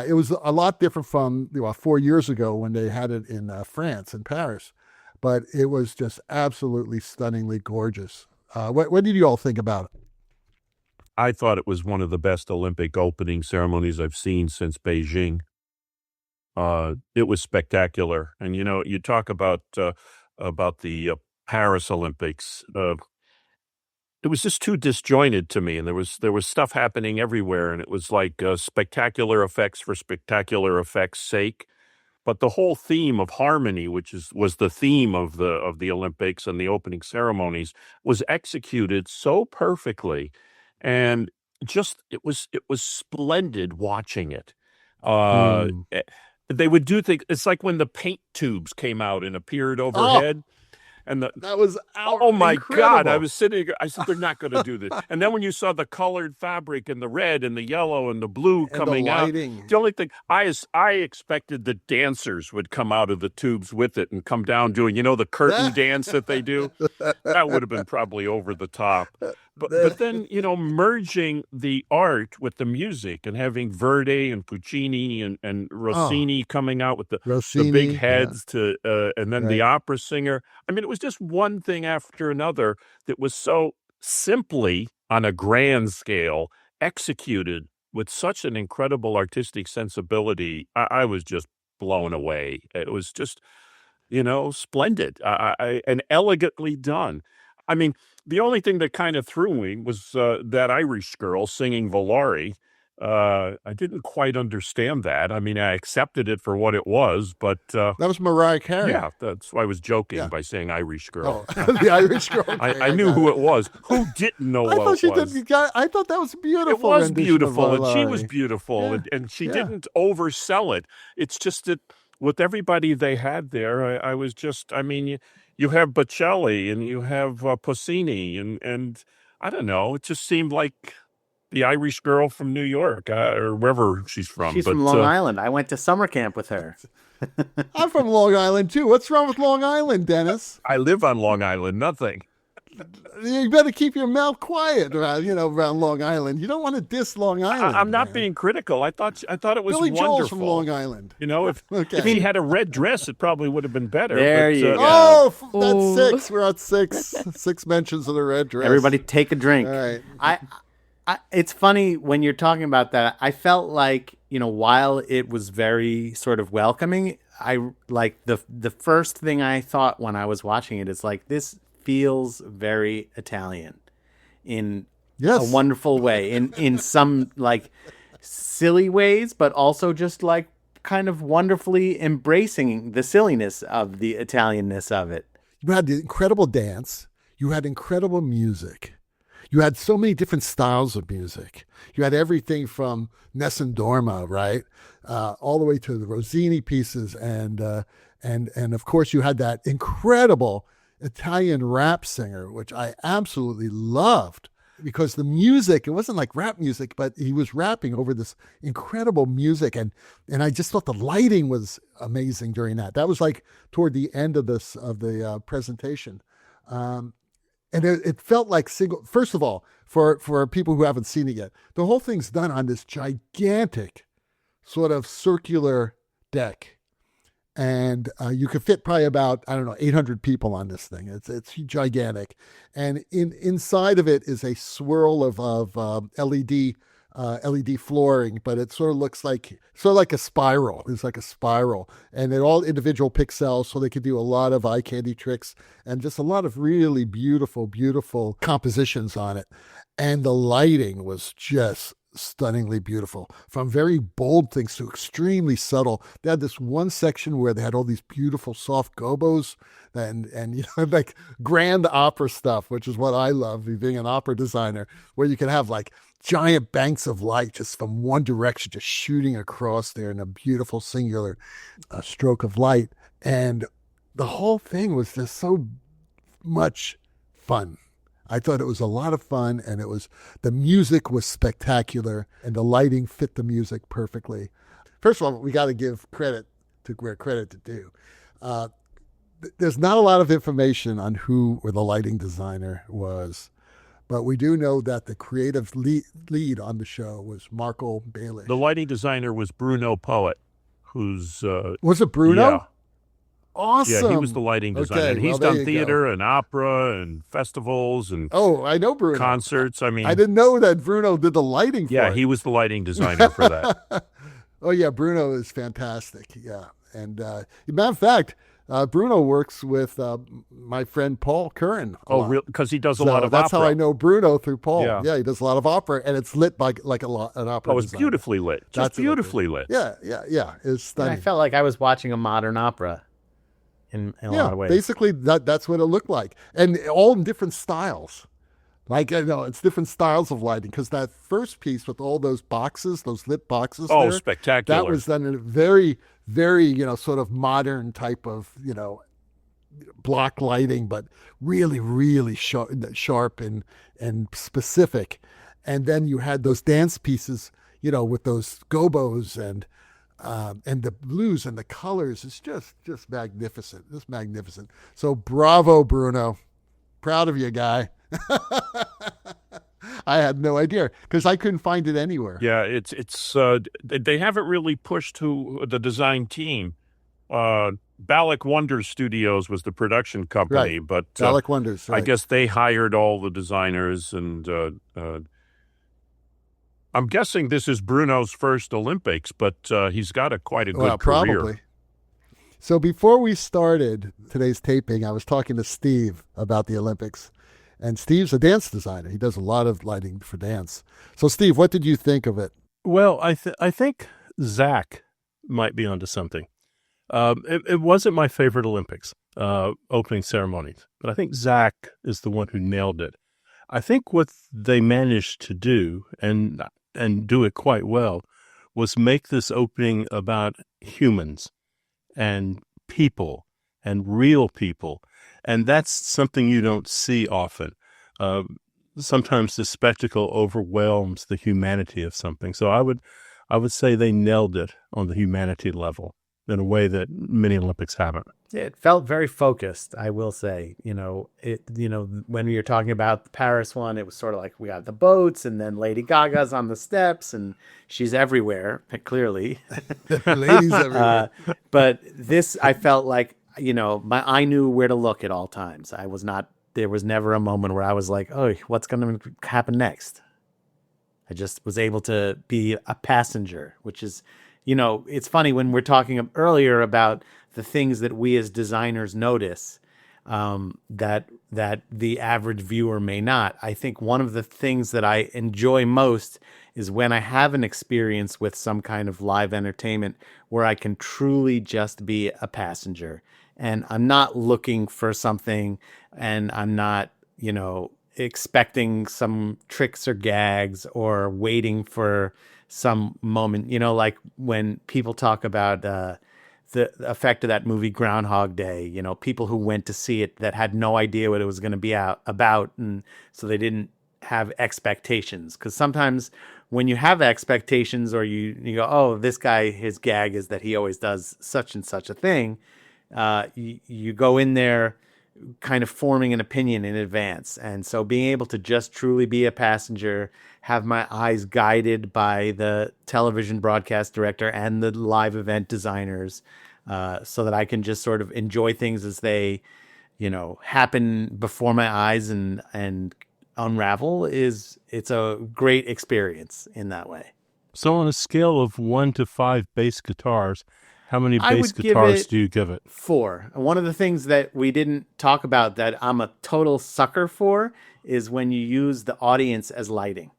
It was a lot different from 4 years ago when they had it in France, in Paris. But it was just absolutely stunningly gorgeous. What did you all think about it? I thought it was one of the best Olympic opening ceremonies I've seen since Beijing. It was spectacular. And, you talk about the Paris Olympics. It was just too disjointed to me. And there was stuff happening everywhere. And it was like spectacular effects for spectacular effects' sake. But the whole theme of harmony, which was the theme of the Olympics and the opening ceremonies, was executed so perfectly. And just it was splendid watching it. They would do things. It's like when the paint tubes came out and appeared overhead. And that was oh my incredible. God, I was sitting here. I said, they're not going to do this. And then when you saw the colored fabric and the red and the yellow and the blue coming out, the only thing I expected the dancers would come out of the tubes with it and come down doing, the curtain dance that they do. That would have been probably over the top. But then, merging the art with the music and having Verdi and Puccini and Rossini coming out with the big heads and then the opera singer. I mean, it was just one thing after another that was so simply on a grand scale executed with such an incredible artistic sensibility. I was just blown away. It was just, splendid and elegantly done. I mean, the only thing that kind of threw me was that Irish girl singing Volare. I didn't quite understand that. I mean, I accepted it for what it was, but That was Mariah Carey. yeah, that's why I was joking Yeah. by saying Irish girl. Oh, the Irish girl. I knew who it was. Who didn't know I what thought she it was? did. I thought that was beautiful. It was rendition of beautiful, and she was Lowry. beautiful, Yeah, and she yeah. didn't oversell it. It's just that with everybody they had there, I was just, I mean, you have Bocelli and you have Puccini, and I don't know, it just seemed like the Irish girl from New York or wherever she's from. She's but, from Long Island. I went to summer camp with her. I'm from Long Island too. What's wrong with Long Island, Dennis? I live on Long Island. Nothing. You better keep your mouth quiet around, around Long Island. You don't want to diss Long Island. I'm not man. being critical. I thought it was Billy wonderful. Joel's from Long Island. You know, if he had a red dress, it probably would have been better. There but, you go. Oh, that's Ooh. 6. We're at 6. 6 mentions of the red dress. Everybody take a drink. All right. It's funny when you're talking about that. I felt like, while it was very sort of welcoming, I like the first thing I thought when I was watching it is like, this feels very Italian in Yes. a wonderful way, in some like silly ways, but also just like kind of wonderfully embracing the silliness of the Italianness of it. You had the incredible dance. You had incredible music. You had so many different styles of music. You had everything from Nessun Dorma, right, all the way to the Rossini pieces, and of course you had that incredible Italian rap singer, which I absolutely loved, because the music, it wasn't like rap music, but he was rapping over this incredible music, and I just thought the lighting was amazing during that. That was like toward the end of the presentation. And it felt like first of all, for people who haven't seen it yet, the whole thing's done on this gigantic sort of circular deck. And you could fit probably about, 800 people on this thing. It's gigantic. And inside of it is a swirl of LED flooring, but it sort of looks like a spiral. It's like a spiral, and they're all individual pixels, so they could do a lot of eye candy tricks and just a lot of really beautiful, beautiful compositions on it. And the lighting was just stunningly beautiful, from very bold things to extremely subtle. They had this one section where they had all these beautiful soft gobos and like grand opera stuff, which is what I love, being an opera designer, where you can have like giant banks of light just from one direction, just shooting across there in a beautiful singular stroke of light. And the whole thing was just so much fun. I thought it was a lot of fun, and the music was spectacular, and the lighting fit the music perfectly. First of all, we got to give credit to where credit is due. There's not a lot of information on who or the lighting designer was, but we do know that the creative lead on the show was Marco Bailey. The lighting designer was Bruno Poet, who's Was it Bruno? Yeah. Awesome. Yeah, he was the lighting designer. Okay, He's well, there done you theater and opera and festivals and Oh, I know Bruno. concerts. I mean, I didn't know that Bruno did the lighting for yeah, it. he was the lighting designer for that. Oh, yeah, Bruno is fantastic. Yeah. And matter of fact, Bruno works with my friend Paul Curran. Oh, really? Because he does a lot of that's opera. how I know Bruno, through Paul. Yeah. He does a lot of opera, and it's lit by like an opera. Oh, it's designer. beautifully lit. Just That's what it is. beautifully lit. Yeah. It's And stunning. I felt like I was watching a modern opera in a lot of ways. Basically that's what it looked like, and all in different styles. Like, it's different styles of lighting, because that first piece with all those boxes, those lit boxes. Oh, there, spectacular. That was done in a very, very, sort of modern type of, block lighting, but really, really sharp and specific. And then you had those dance pieces, with those gobos and the blues and the colors. It's just magnificent. Just magnificent. So bravo, Bruno. Proud of you, guy. I had no idea, because I couldn't find it anywhere. Yeah, it's they haven't really pushed to the design team. Ballack Wonders Studios was the production company, Right. but Ballack Wonders. I Right. guess they hired all the designers, and I'm guessing this is Bruno's first Olympics, but he's got quite a good career. Probably. So before we started today's taping, I was talking to Steve about the Olympics. And Steve's a dance designer. He does a lot of lighting for dance. So, Steve, what did you think of it? Well, I think Zach might be onto something. It wasn't my favorite Olympics opening ceremonies, but I think Zach is the one who nailed it. I think what they managed to do and do it quite well was make this opening about humans and people and real people, and that's something you don't see often. Sometimes the spectacle overwhelms the humanity of something. So I would say they nailed it on the humanity level in a way that many Olympics haven't. It felt very focused, I will say. When you're talking about the Paris one, it was sort of like we got the boats, and then Lady Gaga's on the steps, and she's everywhere, clearly. Ladies everywhere. But this, I felt like, I knew where to look at all times. There was never a moment where I was like, oh, what's going to happen next? I just was able to be a passenger, which is, it's funny when we're talking earlier about the things that we as designers notice that the average viewer may not. I think one of the things that I enjoy most is when I have an experience with some kind of live entertainment where I can truly just be a passenger. And I'm not looking for something, and I'm not, expecting some tricks or gags or waiting for some moment, like when people talk about the effect of that movie Groundhog Day, people who went to see it that had no idea what it was going to be about. And so they didn't have expectations. Because sometimes when you have expectations, or you go, oh, this guy, his gag is that he always does such and such a thing. You go in there kind of forming an opinion in advance. And so being able to just truly be a passenger, have my eyes guided by the television broadcast director and the live event designers, so that I can just sort of enjoy things as they, happen before my eyes and unravel, it's a great experience in that way. So on a scale of 1 to 5 bass guitars, how many bass guitars do you give it? 4. One of the things that we didn't talk about that I'm a total sucker for is when you use the audience as lighting.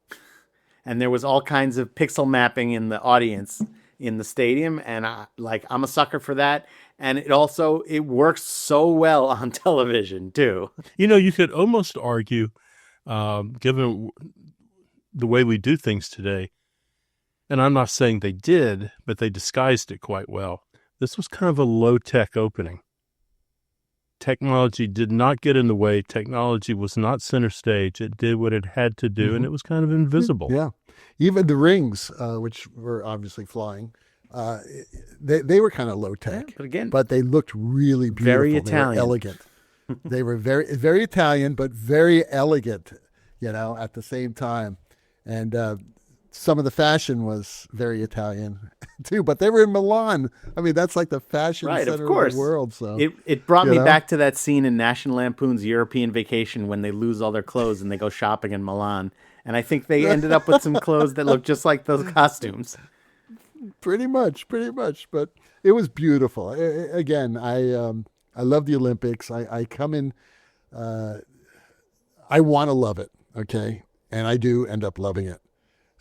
And there was all kinds of pixel mapping in the audience in the stadium, and I'm a sucker for that. And it works so well on television too. You could almost argue, given the way we do things today, and I'm not saying they did, but they disguised it quite well. This was kind of a low-tech opening. Technology did not get in the way. Technology was not center stage. It did what it had to do, and it was kind of invisible. Yeah. Even the rings, which were obviously flying, they were kind of low-tech. Yeah, but they looked really beautiful. Very Italian. They were elegant. They were very, very Italian, but very elegant, at the same time. And some of the fashion was very Italian too, but they were in Milan. I mean, that's like the fashion center of the world. So it brought me back to that scene in National Lampoon's European Vacation when they lose all their clothes and they go shopping in Milan. And I think they ended up with some clothes that look just like those costumes. Pretty much. But it was beautiful. Again, I love the Olympics. I come in, I want to love it. Okay. And I do end up loving it.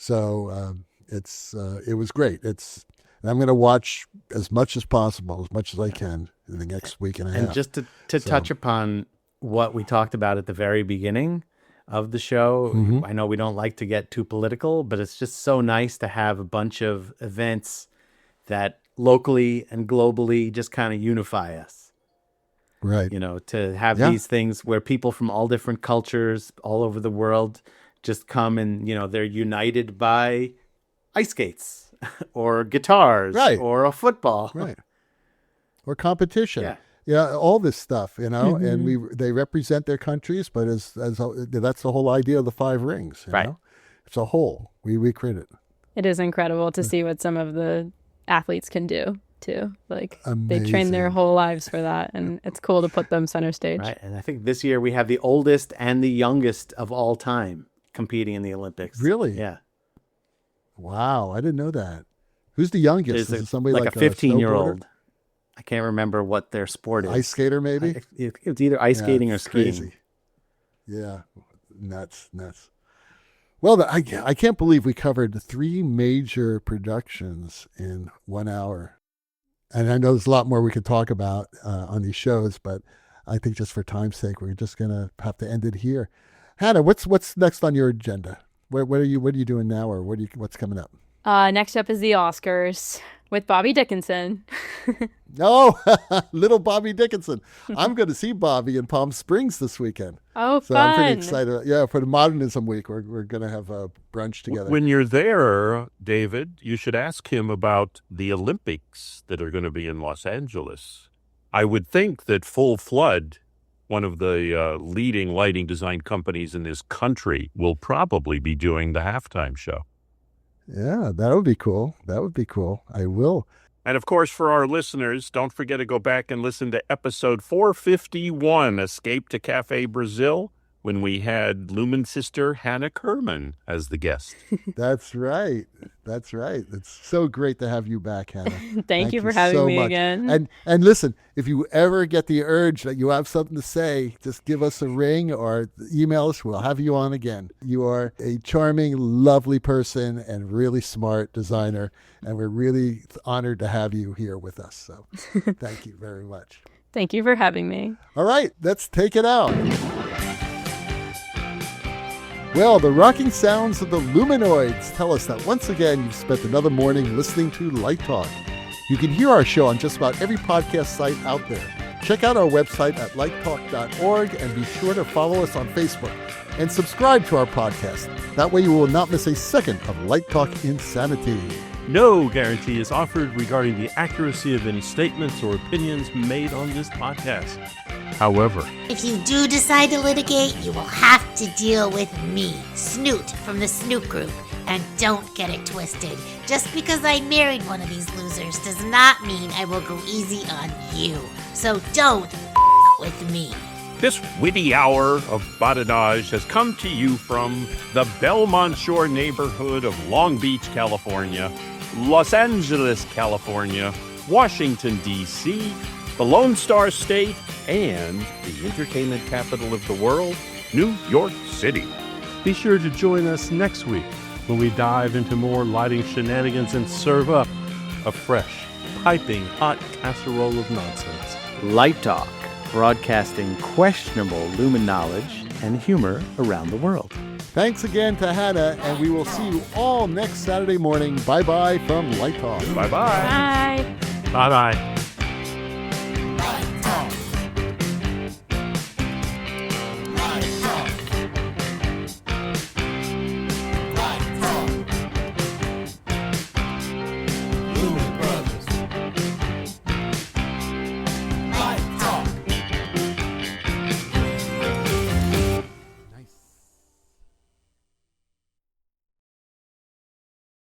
So it was great. And I'm going to watch as much as possible, as much as I can in the next week and a half. And just to touch upon what we talked about at the very beginning of the show, I know we don't like to get too political, but it's just so nice to have a bunch of events that locally and globally just kind of unify us. Right. To have these things where people from all different cultures all over the world just come and, they're united by ice skates or guitars or a football. Right. Or competition. Yeah. Yeah, all this stuff, and they represent their countries, but as that's the whole idea of the 5 rings. You know? It's a whole. We create it. It is incredible to see what some of the athletes can do too. Like Amazing. they train their whole lives for that, and it's cool to put them center stage. Right. And I think this year we have the oldest and the youngest of all time competing in the Olympics. Really? Yeah. Wow, I didn't know that. Who's the youngest? Is it somebody like a 15-year-old? I can't remember what their sport is. Ice skater, maybe? It's either ice skating or skiing. Crazy. Yeah, nuts. Well, I can't believe we covered 3 major productions in 1 hour. And I know there's a lot more we could talk about on these shows, but I think just for time's sake, we're just going to have to end it here. Hannah, what's next on your agenda? What are you doing now, or what's coming up? Next up is the Oscars with Bobby Dickinson. Oh, little Bobby Dickinson. I'm going to see Bobby in Palm Springs this weekend. Oh, so fun. I'm pretty excited. Yeah, for the Modernism Week, we're going to have a brunch together. When you're there, David, you should ask him about the Olympics that are going to be in Los Angeles. I would think that Full Flood, one of the leading lighting design companies in this country, will probably be doing the halftime show. Yeah, that would be cool. That would be cool. I will. And of course, for our listeners, don't forget to go back and listen to episode 451, Escape to Cafe Brazil, when we had Lumen sister Hannah Kerman as the guest. That's right. That's right. It's so great to have you back, Hannah. Thank you for having me again. And listen, if you ever get the urge that you have something to say, just give us a ring or email us. We'll have you on again. You are a charming, lovely person and really smart designer, and we're really honored to have you here with us. So thank you very much. Thank you for having me. All right, let's take it out. Well, the rocking sounds of the Luminoids tell us that once again you've spent another morning listening to Light Talk. You can hear our show on just about every podcast site out there. Check out our website at lighttalk.org and be sure to follow us on Facebook and subscribe to our podcast. That way you will not miss a second of Light Talk insanity. No guarantee is offered regarding the accuracy of any statements or opinions made on this podcast. However, if you do decide to litigate, you will have to deal with me, Snoot from the Snoot Group. And don't get it twisted. Just because I married one of these losers does not mean I will go easy on you. So don't with me. This witty hour of badinage has come to you from the Belmont Shore neighborhood of Long Beach, California, Los Angeles, California, Washington, D.C., the Lone Star State, and the entertainment capital of the world, New York City. be sure to join us next week when we dive into more lighting shenanigans and serve up a fresh, piping hot casserole of nonsense. Light Talk, broadcasting questionable Lumen knowledge and humor around the world. Thanks again to Hannah, and we will see you all next Saturday morning. Bye-bye from Light Talk. Bye-bye. Bye. Bye-bye.